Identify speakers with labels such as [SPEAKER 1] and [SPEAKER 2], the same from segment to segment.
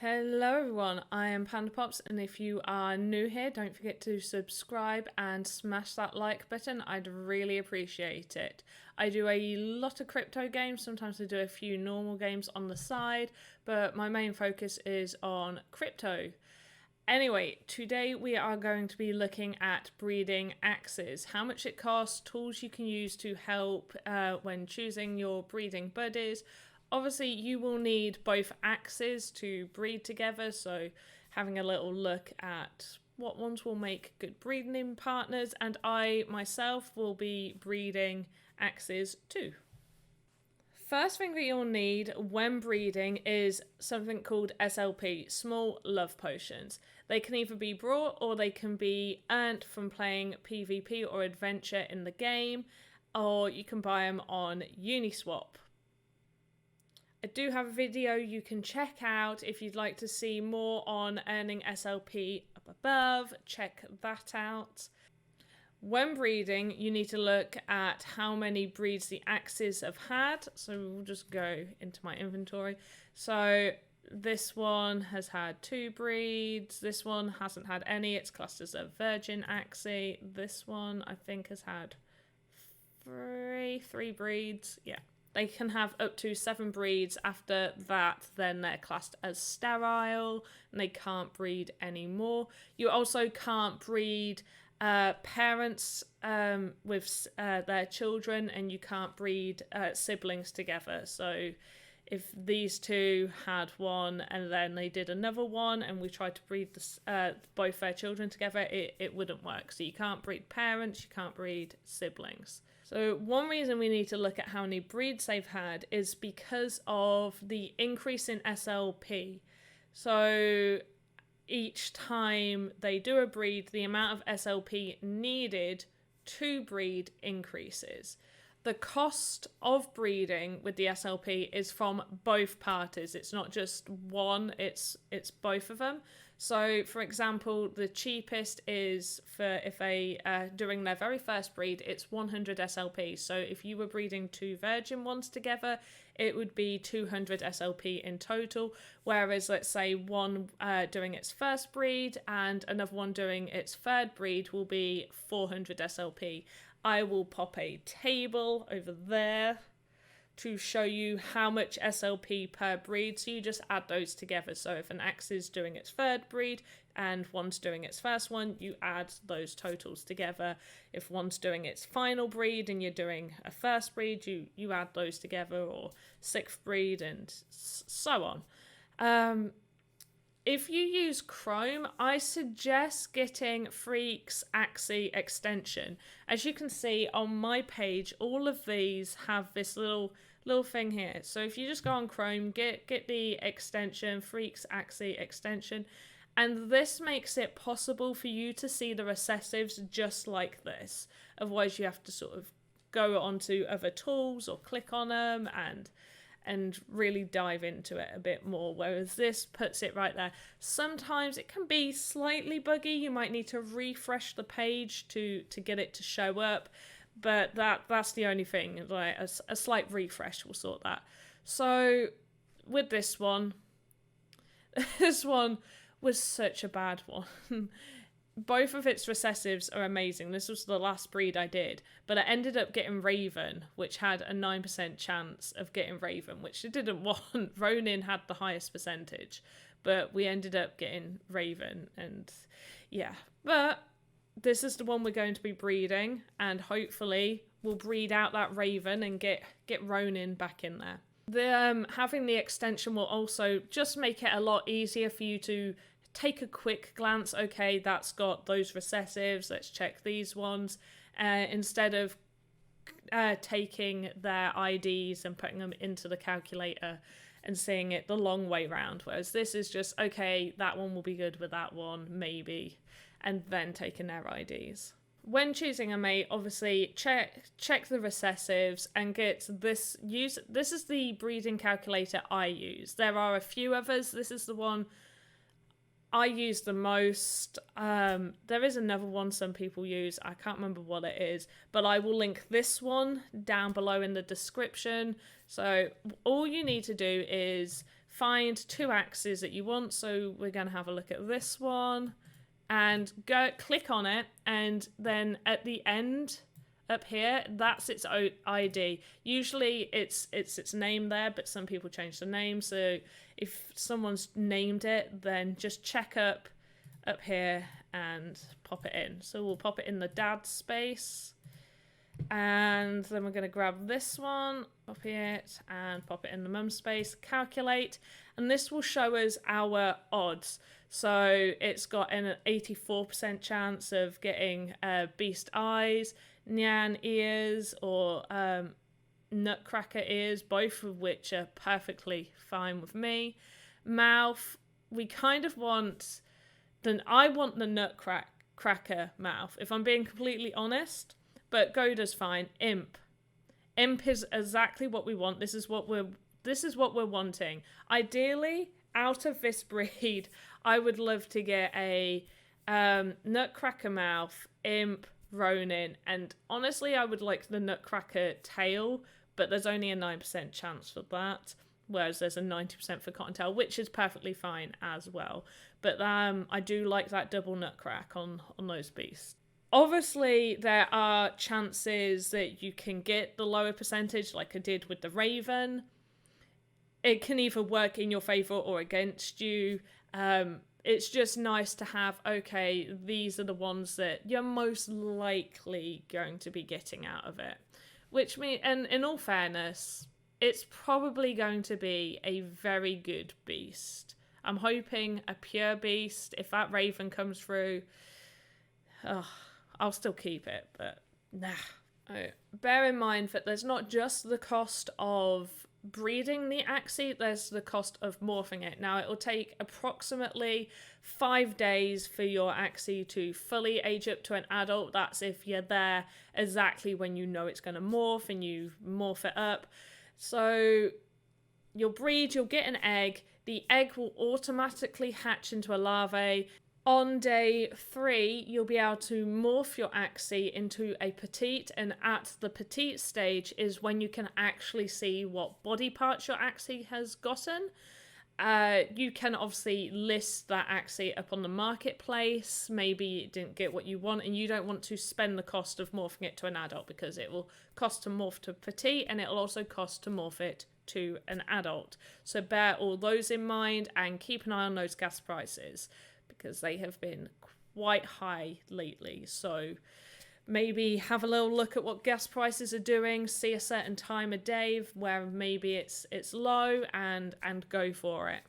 [SPEAKER 1] Hello everyone, I am Panda Pops, and if you are new here, don't forget to subscribe and smash that like button. I'd really appreciate it. I do a lot of crypto games, sometimes I do a few normal games on the side, but my main focus is on crypto. Anyway, today we are going to be looking at breeding Axies, how much it costs, tools you can use to help when choosing your breeding buddies. Obviously, you will need both Axies to breed together, so having a little look at what ones will make good breeding partners, and I myself will be breeding Axies too. First thing that you'll need when breeding is something called SLP, Small Love Potions. They can either be brought or they can be earned from playing PvP or adventure in the game, or you can buy them on Uniswap. I do have a video you can check out if you'd like to see more on earning SLP up above. Check that out. When breeding, you need to look at how many breeds the Axies have had. So we'll just go into my inventory. So this one has had 2 breeds. This one hasn't had any. It's classed as a virgin Axie. This one I think has had three breeds. Yeah. They can have up to 7 breeds. After that, then they're classed as sterile and they can't breed anymore. You also can't breed parents with their children, and you can't breed siblings together. So if these two had one and then they did another one and we tried to breed both their children together, it wouldn't work. So you can't breed parents, you can't breed siblings. So one reason we need to look at how many breeds they've had is because of the increase in SLP. So each time they do a breed, the amount of SLP needed to breed increases. The cost of breeding with the SLP is from both parties. It's not just one, it's both of them. So, for example, the cheapest is for if they doing their very first breed, it's 100 SLP. So if you were breeding 2 virgin ones together, it would be 200 SLP in total. Whereas, let's say one doing its first breed and another one doing its third breed will be 400 SLP. I will pop a table over there to show you how much SLP per breed, so you just add those together. So if an Axie is doing its third breed and one's doing its first one, you add those totals together. If one's doing its final breed and you're doing a first breed, you add those together, or 6th breed, and so on. If you use Chrome, I suggest getting Freak's Axie extension. As you can see on my page, all of these have this little thing here. So if you just go on Chrome, get the extension, Freak's Axie extension, and this makes it possible for you to see the recessives just like this. Otherwise, you have to sort of go onto other tools or click on them and really dive into it a bit more, whereas this puts it right there. Sometimes it can be slightly buggy. You might need to refresh the page to get it to show up, but that's the only thing. Like a slight refresh will sort that. So with this one was such a bad one. Both of its recessives are amazing. This was the last breed I did, but I ended up getting Raven, which had a 9% chance of getting Raven, which I didn't want. Ronin had the highest percentage, but we ended up getting Raven, and yeah. But this is the one we're going to be breeding, and hopefully we'll breed out that Raven and get Ronin back in there. Having the extension will also just make it a lot easier for you to take a quick glance. Okay, that's got those recessives, let's check these ones, instead of taking their IDs and putting them into the calculator and seeing it the long way round. Whereas this is just, okay, that one will be good with that one, maybe, and then taking their IDs. When choosing a mate, obviously check the recessives and get this. This is the breeding calculator I use. There are a few others. This is the one I use the most. There is another one some people use. I can't remember what it is, but I will link this one down below in the description. So all you need to do is find 2 Axies that you want. So we're going to have a look at this one and click on it, and then at the end up here, that's its ID. Usually it's its name there, but some people change the name. So if someone's named it, then just check up here and pop it in. So we'll pop it in the dad space, and then we're going to grab this one, copy it, and pop it in the mum space, calculate, and this will show us our odds. So it's got an 84% chance of getting beast eyes, Nyan ears, or nutcracker ears, both of which are perfectly fine with me. Mouth, we kind of want, I want the nutcracker mouth, if I'm being completely honest, but Goda's fine. Imp is exactly what we want. This is what we're wanting. Ideally, out of this breed, I would love to get a nutcracker mouth, imp, Ronin, and honestly I would like the nutcracker tail, but there's only a 9% chance for that, whereas there's a 90% for cottontail, which is perfectly fine as well. But I do like that double nutcrack on those beasts. Obviously there are chances that you can get the lower percentage, like I did with the Raven. It can either work in your favor or against you. It's just nice to have, okay, these are the ones that you're most likely going to be getting out of it. Which means, and in all fairness, it's probably going to be a very good beast. I'm hoping a pure beast. If that Raven comes through, I'll still keep it, but nah. Bear in mind that there's not just the cost of breeding the Axie, there's the cost of morphing it. Now, it will take approximately 5 days for your Axie to fully age up to an adult. That's if you're there exactly when you know it's going to morph and you morph it up. So you'll breed, you'll get an egg. The egg will automatically hatch into a larvae. On day 3, you'll be able to morph your Axie into a petite, and at the petite stage is when you can actually see what body parts your Axie has gotten. You can obviously list that Axie up on the marketplace. Maybe it didn't get what you want and you don't want to spend the cost of morphing it to an adult, because it will cost to morph to petite and it will also cost to morph it to an adult. So bear all those in mind and keep an eye on those gas prices, because they have been quite high lately. So maybe have a little look at what gas prices are doing, see a certain time of day where maybe it's low, and go for it.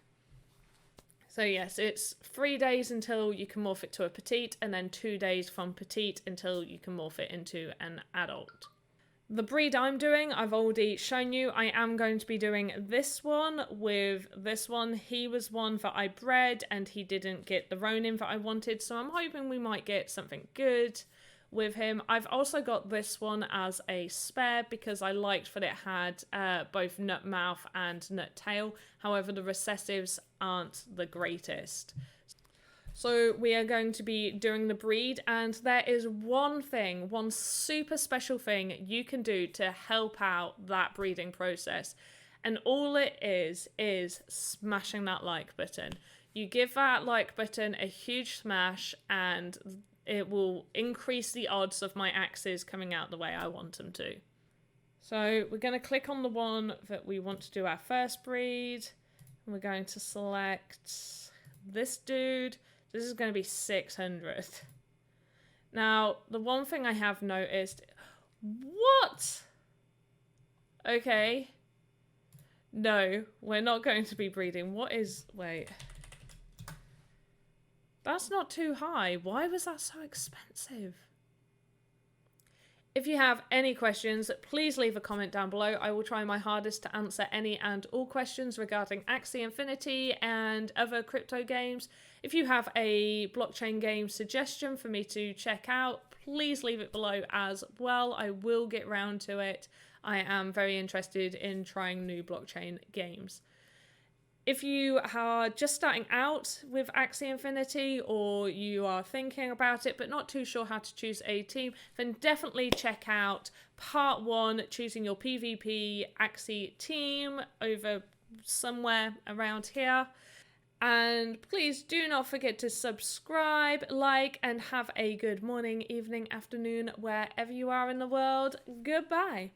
[SPEAKER 1] So yes, it's 3 days until you can morph it to a petite, and then 2 days from petite until you can morph it into an adult. The breed I'm doing, I've already shown you. I am going to be doing this one with this one. He was one that I bred and he didn't get the Ronin that I wanted, so I'm hoping we might get something good with him. I've also got this one as a spare because I liked that it had both nut mouth and nut tail. However, the recessives aren't the greatest. So we are going to be doing the breed, and there is one super special thing you can do to help out that breeding process. And all it is smashing that like button. You give that like button a huge smash and it will increase the odds of my Axies coming out the way I want them to. So we're going to click on the one that we want to do our first breed. And we're going to select this dude. This is going to be 600. Now, the one thing I have noticed... What? Okay. No, we're not going to be breeding. What is... Wait. That's not too high. Why was that so expensive? If you have any questions, please leave a comment down below. I will try my hardest to answer any and all questions regarding Axie Infinity and other crypto games. If you have a blockchain game suggestion for me to check out, please leave it below as well. I will get round to it. I am very interested in trying new blockchain games. If you are just starting out with Axie Infinity, or you are thinking about it but not too sure how to choose a team, then definitely check out part 1, choosing your PvP Axie team, over somewhere around here. And please do not forget to subscribe, like, and have a good morning, evening, afternoon, wherever you are in the world. Goodbye.